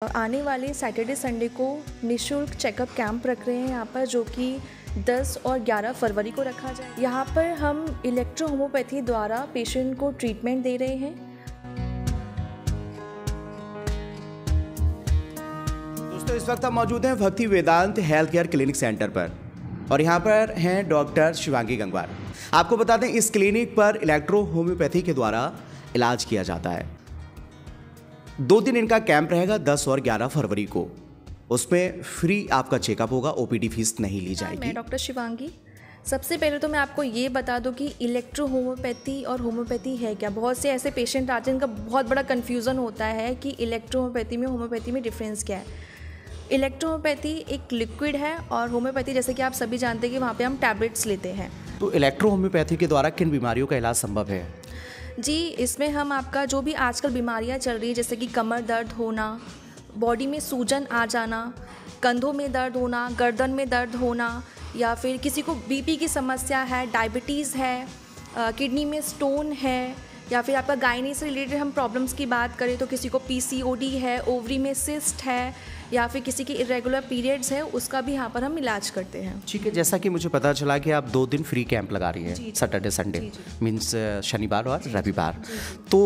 आने वाले Saturday Sunday को निःशुल्क चेकअप कैंप रख रहे हैं यहाँ पर, जो कि 10 और 11 फरवरी को रखा जाए। यहाँ पर हम इलेक्ट्रो होम्योपैथी द्वारा पेशेंट को ट्रीटमेंट दे रहे हैं। दोस्तों, इस वक्त हम मौजूद हैं भक्ति वेदांत हेल्थ केयर क्लिनिक सेंटर पर और यहाँ पर हैं डॉक्टर शिवांगी गंगवार। आपको बता दें, इस क्लिनिक पर इलेक्ट्रो होम्योपैथी के द्वारा इलाज किया जाता है। 2 दिन इनका कैंप रहेगा 10 और 11 फरवरी को। उसमें फ्री आपका चेकअप होगा, ओपीडी फीस नहीं ली जाएगी। मैं डॉक्टर शिवांगी। सबसे पहले तो मैं आपको ये बता दूं कि इलेक्ट्रो होम्योपैथी और होम्योपैथी है क्या। बहुत से ऐसे पेशेंट आते हैं, इनका बहुत बड़ा कन्फ्यूज़न होता है कि इलेक्ट्रो होम्योपैथी में डिफरेंस क्या है। इलेक्ट्रो होम्योपैथी एक लिक्विड है और होम्योपैथी जैसे कि आप सभी जानते हैं कि वहाँ पे हम टैबलेट्स लेते हैं। तो इलेक्ट्रो होम्योपैथी के द्वारा किन बीमारियों का इलाज संभव है? जी, इसमें हम आपका जो भी आजकल बीमारियाँ चल रही है, जैसे कि कमर दर्द होना, बॉडी में सूजन आ जाना, कंधों में दर्द होना, गर्दन में दर्द होना, या फिर किसी को बीपी की समस्या है, डायबिटीज़ है, किडनी में स्टोन है, या फिर आपका गायनी से रिलेटेड हम प्रॉब्लम्स की बात करें तो किसी को पीसीओडी है, ओवरी में सिस्ट है, या फिर किसी की इरेगुलर पीरियड्स है, उसका भी यहाँ पर हम इलाज करते हैं। ठीक है, जैसा कि मुझे पता चला कि आप 2 दिन फ्री कैंप लगा रही हैं, सैटरडे संडे मीन्स शनिवार और रविवार। तो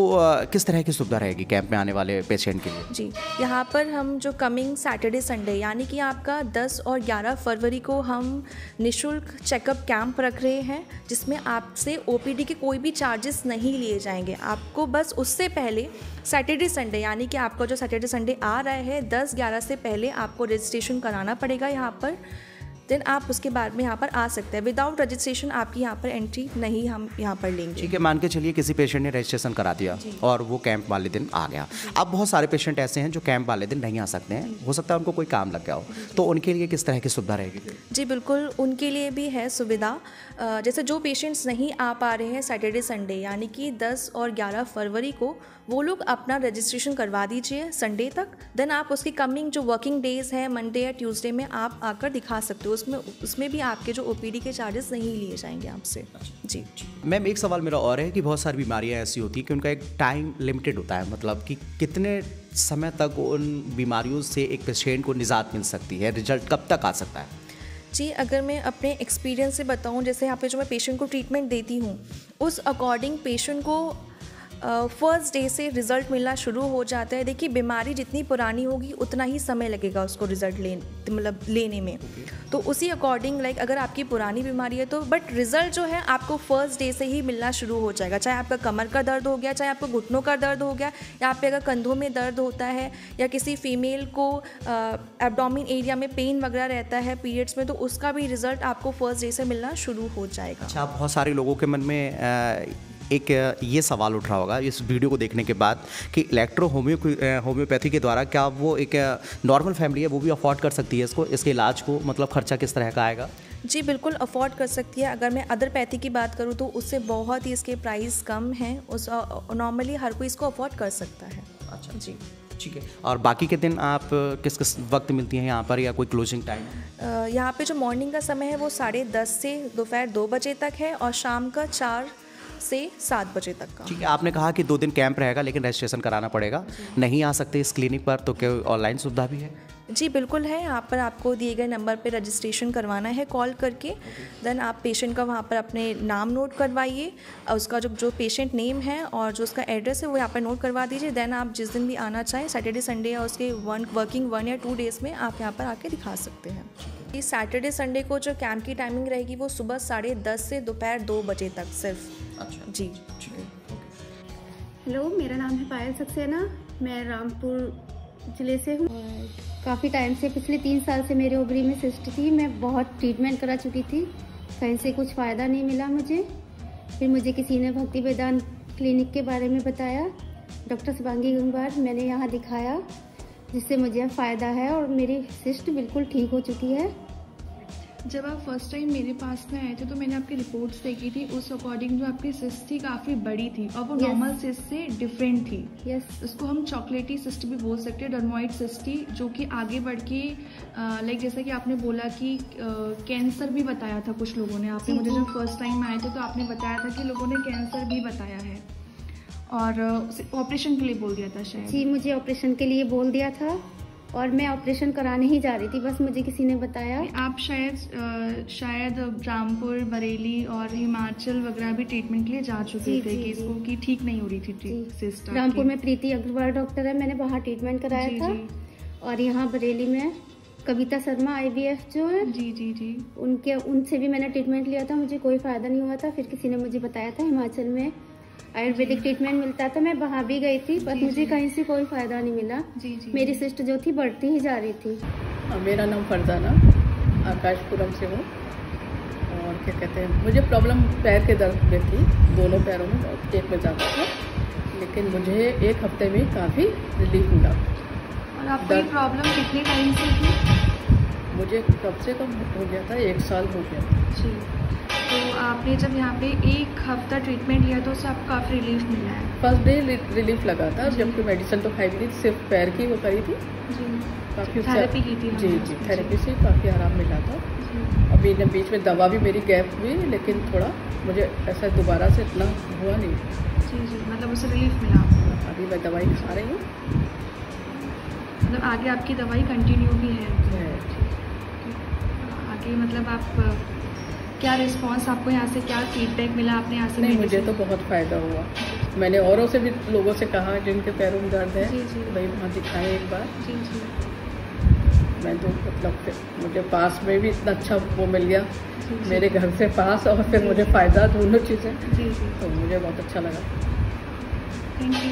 किस तरह की सुविधा रहेगी कैंप में आने वाले पेशेंट के लिए? जी, यहाँ पर हम जो कमिंग सैटरडे संडे यानी कि आपका 10 और 11 फरवरी को हम निःशुल्क चेकअप कैंप रख रहे हैं, जिसमें आपसे ओपीडी के कोई भी चार्जेस नहीं लिए जाएंगे। आपको बस उससे पहले सैटरडे संडे यानी कि आपका जो सैटरडे संडे आ रहा है 10-11 से पहले आपको रजिस्ट्रेशन कराना पड़ेगा यहाँ पर। देन आप उसके बाद में यहाँ पर आ सकते हैं। विदाउट रजिस्ट्रेशन आपकी यहाँ पर एंट्री नहीं हम यहाँ पर लेंगे। ठीक है, मान के चलिए किसी पेशेंट ने रजिस्ट्रेशन करा दिया और वो कैंप वाले दिन आ गया। अब बहुत सारे पेशेंट ऐसे हैं जो कैंप वाले दिन नहीं आ सकते हैं, हो सकता है उनको कोई काम लग गया हो, तो उनके लिए किस तरह की सुविधा रहेगी? जी बिल्कुल, उनके लिए भी है सुविधा। जैसे जो पेशेंट्स नहीं आ पा रहे हैं सैटरडे संडे यानी कि 10 और 11 फरवरी को, वो लोग अपना रजिस्ट्रेशन करवा दीजिए संडे तक। देन आप उसकी कमिंग जो वर्किंग डेज़ हैं, मंडे या ट्यूसडे में आप आकर दिखा सकते हो। उसमें भी आपके जो ओपीडी के चार्जेस नहीं लिए जाएंगे आपसे। जी मैम, एक सवाल मेरा और है कि बहुत सारी बीमारियां ऐसी होती हैं कि उनका एक टाइम लिमिटेड होता है, मतलब कि कितने समय तक उन बीमारियों से एक पेशेंट को निजात मिल सकती है, रिजल्ट कब तक आ सकता है? जी, अगर मैं अपने एक्सपीरियंस से बताऊं, जैसे यहाँ पे जो मैं पेशेंट को ट्रीटमेंट देती हूँ, उस अकॉर्डिंग पेशेंट को फर्स्ट डे से रिज़ल्ट मिलना शुरू हो जाता है। देखिए, बीमारी जितनी पुरानी होगी उतना ही समय लगेगा उसको रिज़ल्ट लेने में। तो उसी अकॉर्डिंग अगर आपकी पुरानी बीमारी है तो बट रिज़ल्ट जो है आपको फर्स्ट डे से ही मिलना शुरू हो जाएगा। चाहे आपका कमर का दर्द हो गया, चाहे आपको घुटनों का दर्द हो गया, या आप पे अगर कंधों में दर्द होता है, या किसी फीमेल को एब्डोमेन एरिया में पेन वगैरह रहता है पीरियड्स में, तो उसका भी रिज़ल्ट आपको फर्स्ट डे से मिलना शुरू हो जाएगा। अच्छा, बहुत सारे लोगों के मन में एक ये सवाल उठ रहा होगा इस वीडियो को देखने के बाद कि इलेक्ट्रो होम्योपैथी के द्वारा क्या वो एक नॉर्मल फैमिली है वो भी अफोर्ड कर सकती है इसके इलाज को, मतलब खर्चा किस तरह का आएगा? जी बिल्कुल अफोर्ड कर सकती है। अगर मैं अदर पैथी की बात करूँ तो उससे बहुत ही इसके प्राइस कम हैं। नॉर्मली हर कोई इसको अफोर्ड कर सकता है। अच्छा जी, ठीक है। और बाकी के दिन आप किस किस वक्त मिलती हैं यहाँ पर, या कोई क्लोजिंग टाइम? यहाँ पे जो मॉर्निंग का समय है वो 10:30 से दोपहर 2 बजे तक है, और शाम का 4 से 7 बजे तक का। ठीक है, आपने कहा कि 2 दिन कैंप रहेगा लेकिन रजिस्ट्रेशन कराना पड़ेगा। नहीं आ सकते इस क्लिनिक पर तो क्या ऑनलाइन सुविधा भी है? जी बिल्कुल है। यहाँ पर आपको दिए गए नंबर पे रजिस्ट्रेशन करवाना है कॉल करके। देन आप पेशेंट का वहाँ पर अपने नाम नोट करवाइए, उसका जो पेशेंट नेम है और जो उसका एड्रेस है वो यहाँ पर नोट करवा दीजिए। देन आप जिस दिन भी आना चाहें, सैटरडे संडे या उसके वर्किंग 1 या 2 डेज़ में आप यहाँ पर आके दिखा सकते हैं। इस सैटरडे संडे को जो कैंप की टाइमिंग रहेगी वो सुबह 10:30 से दोपहर 2 बजे तक सिर्फ। अच्छा जी ठीक है। हेलो, मेरा नाम है पायल सक्सेना। मैं रामपुर जिले से हूँ। काफ़ी टाइम से, पिछले 3 साल से मेरे ओवरी में सिस्ट थी। मैं बहुत ट्रीटमेंट करा चुकी थी, कहीं से कुछ फ़ायदा नहीं मिला मुझे। फिर मुझे किसी ने भक्ति वेदांत क्लिनिक के बारे में बताया, डॉक्टर शिवांगी गंगवार। मैंने यहाँ दिखाया जिससे मुझे फ़ायदा है और मेरी सिस्ट बिल्कुल ठीक हो चुकी है। जब आप फर्स्ट टाइम मेरे पास में आए थे तो मैंने आपकी रिपोर्ट्स देखी थी, उस अकॉर्डिंग जो आपकी सिस्ट थी काफ़ी बड़ी थी और वो नॉर्मल सिस्ट से डिफरेंट थी। उसको हम चॉकलेटी सिस्ट भी बोल सकते हैं, डर्मोइड सिस्ट थी, जो कि आगे बढ़ के जैसा कि आपने बोला कि कैंसर भी बताया था कुछ लोगों ने। आपने मुझे जब फर्स्ट टाइम आए थे तो आपने बताया था कि लोगों ने कैंसर भी बताया है और ऑपरेशन के लिए बोल दिया था शायद। जी, मुझे ऑपरेशन के लिए बोल दिया था और मैं ऑपरेशन कराने ही जा रही थी, बस मुझे किसी ने बताया। आप शायद रामपुर, बरेली और हिमाचल वगैरह भी ट्रीटमेंट के लिए जा चुके थे कि इसको कि ठीक नहीं हो रही थी सिस्ट। रामपुर में प्रीति अग्रवाल डॉक्टर है, मैंने वहाँ ट्रीटमेंट कराया था। और यहाँ बरेली में कविता शर्मा IVF जो है जी उनसे भी मैंने ट्रीटमेंट लिया था, मुझे कोई फायदा नहीं हुआ था। फिर किसी ने मुझे बताया था हिमाचल में आयुर्वेदिक ट्रीटमेंट मिलता था, मैं वहाँ भी गई थी, बस मुझे कहीं से कोई फायदा नहीं मिला। मेरी सिस्ट जो थी बढ़ती ही जा रही थी। मेरा नाम फरजाना आकाशपुरम से हूँ। और क्या कहते हैं, मुझे प्रॉब्लम पैर के दर्द में थी, दोनों पैरों में एक में ज़्यादा था, लेकिन मुझे 1 हफ्ते में काफ़ी रिलीफ मिला। और आपको ये प्रॉब्लम कितने टाइम से थी? मुझे कम से कम हो गया था 1 साल हो गया जी। तो आपने जब यहाँ पे 1 हफ्ता ट्रीटमेंट लिया तो उससे आपको काफ़ी रिलीफ मिला है? फर्स्ट डे रिलीफ लगा था, जबकि मेडिसिन तो खाई भी थी, सिर्फ पैर की वो करी थी जी, काफ़ी थेरेपी की थी। जी थेरेपी से काफ़ी आराम मिला था। अभी बीच में दवा भी मेरी गैप हुई, लेकिन थोड़ा मुझे ऐसा दोबारा से इतना हुआ नहीं। जी, मतलब उससे रिलीफ मिला आपको? अभी मैं दवाई खा रही हूँ, मतलब आगे आपकी दवाई कंटिन्यू भी है? आगे मतलब आप क्या रिस्पांस आपको यहाँ से, क्या फीडबैक मिला आपने यहाँ से? नहीं, मुझे तो बहुत फ़ायदा हुआ। मैंने औरों से भी लोगों से कहा जिनके पैरों में दर्द है भाई वहाँ दिखाएं एक बार। जी। मैं तो मतलब मुझे पास में भी इतना अच्छा वो मिल गया, मेरे घर से पास, और फिर मुझे फ़ायदा दोनों चीज़ें। तो मुझे बहुत अच्छा लगा। Thank you.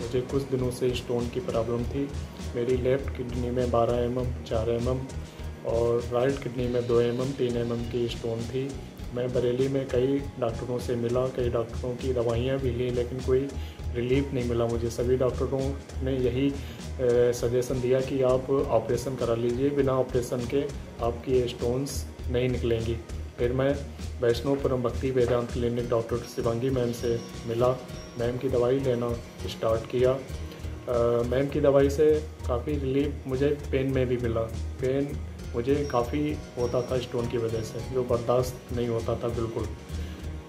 मुझे कुछ दिनों से स्टोन की प्रॉब्लम थी। मेरी लेफ़्ट किडनी में 12 mm, 4 mm और राइट किडनी में 2 mm, 3 mm की स्टोन थी। मैं बरेली में कई डॉक्टरों से मिला, कई डॉक्टरों की दवाइयाँ भी ली, लेकिन कोई रिलीफ नहीं मिला मुझे। सभी डॉक्टरों ने यही सजेशन दिया कि आप ऑपरेशन करा लीजिए, बिना ऑपरेशन के आपकी स्टोन्स नहीं निकलेंगी। फिर मैं वैष्णोपुरम भक्ति वेदांत क्लिनिक डॉक्टर शिवांगी मैम से मिला, मैम की दवाई लेना स्टार्ट किया। मैम की दवाई से काफ़ी रिलीफ मुझे पेन में भी मिला। पेन मुझे काफ़ी होता था स्टोन की वजह से, जो बर्दाश्त नहीं होता था बिल्कुल।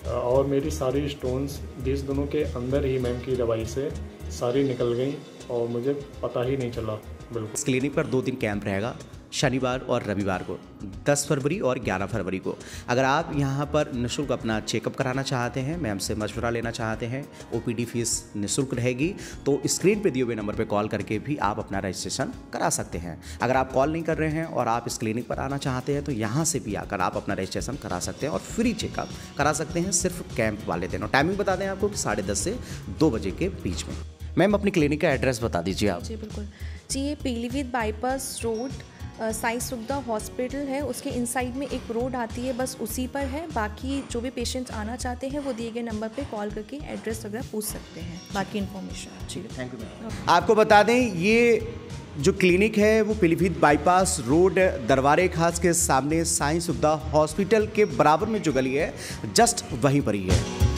और मेरी सारी स्टोन्स 20 दिनों के अंदर ही मैम की दवाई से सारी निकल गई और मुझे पता ही नहीं चला बिल्कुल। इस क्लिनिक पर 2 दिन कैंप रहेगा, शनिवार और रविवार को, 10 फरवरी और 11 फरवरी को। अगर आप यहाँ पर निःशुल्क अपना चेकअप कराना चाहते हैं, मैम से मशवरा लेना चाहते हैं, OPD फीस निःशुल्क रहेगी, तो स्क्रीन पे दिए हुए नंबर पे कॉल करके भी आप अपना रजिस्ट्रेशन करा सकते हैं। अगर आप कॉल नहीं कर रहे हैं और आप इस क्लिनिक पर आना चाहते हैं तो यहाँ से भी आकर आप अपना रजिस्ट्रेशन करा सकते हैं और फ्री चेकअप करा सकते हैं सिर्फ कैंप वाले दिन। और टाइमिंग बता दें आपको कि 10:30 से 2 बजे के बीच में। मैम अपनी क्लिनिक का एड्रेस बता दीजिए आप। जी बिल्कुल जी, ये पीलीभीत बाईपास रोड साई सुविधा हॉस्पिटल है, उसके इनसाइड में एक रोड आती है, बस उसी पर है। बाकी जो भी पेशेंट्स आना चाहते हैं वो दिए गए नंबर पे कॉल करके एड्रेस वगैरह पूछ सकते हैं, बाकी इन्फॉर्मेशन। ठीक है, थैंक यू। आपको बता दें ये जो क्लिनिक है वो पीलीभीत बाईपास रोड दरबारे खास के सामने साई सुविधा हॉस्पिटल के बराबर में जो गली है जस्ट वहीं पर ही है।